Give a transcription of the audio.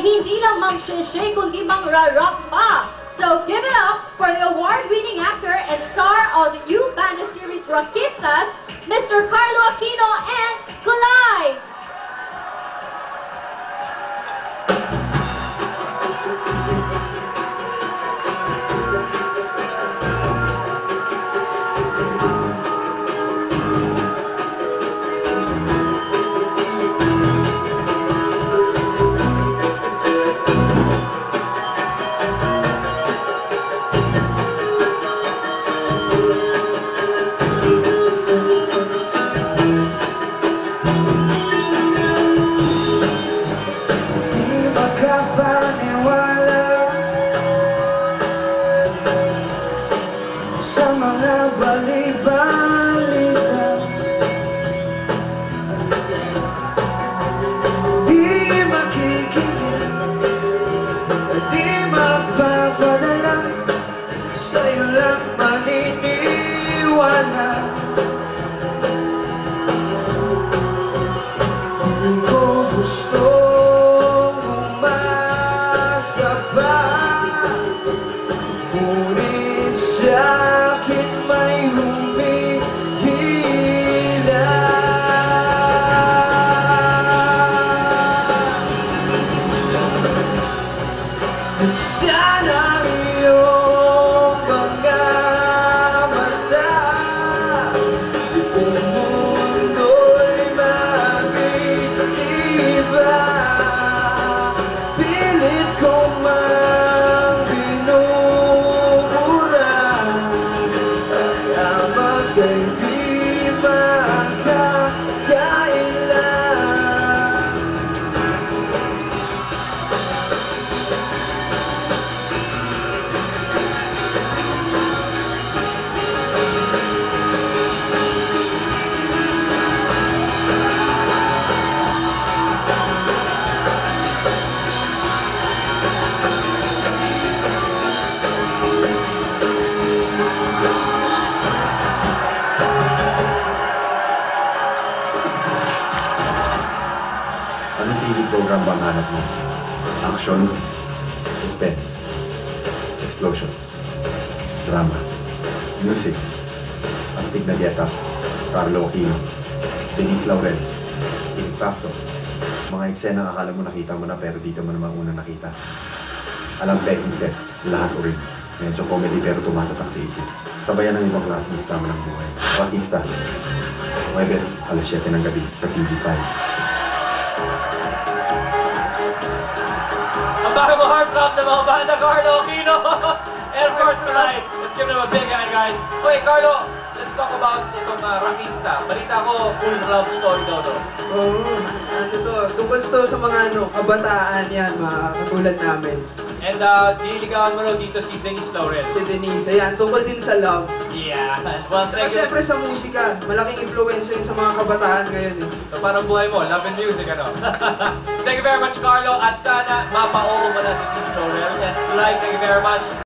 hindi lang mag-shake kundi mang-rarap pa. So give it up for the award-winning actor and star of the new band series Rakistas, Mr. Carlo Aquino and Kulay. Sa mga bali-balita, di makikinig, di mapapadala, sa'yo lang maniniwala. Kung gustong umasa pa, ngunit sa'kin may humihila. At sana iyong mga mata, buong mundo'y maging iba. Pilit ko mang binubura, kaya magkay di makakailan. Anong TV program bang hanap mo? Action, suspense, explosion, drama, music, astig na dieta, Carlo Aquino, Denise Laurel, Impacto, mga eksena akala mo nakita mo na pero dito mo naman una nakita. Alam peking set, lahat urin. Medyo comedy pero tumatatak sa isip. Sabayan ng ibang klaseng istama ng buhay. Rakista, Huwebes, alas 7 ng gabi sa TV5. Ang baka mo heartthrob ng mga banda, Carlo Aquino. And of course, tonight, let's give them a big hand, guys. Okay, Carlo, let's talk about itong Rakista. Balita ko, full love story daw, no? Oo, ano to, tungkol to sa mga kabataan yan, mga katulad namin. And nililigawan mo raw dito si Denise Laurel. Si Denise, ayan, tungkol din sa love. Yeah. Well, Saka thank you. syempre sa musika, malaking influensya yun sa mga kabataan ngayon eh. So parang buhay mo, love and music, ano? Thank you very much, Carlo. At sana, mapa-oo mo na si Denise Laurel. And like, thank you very much.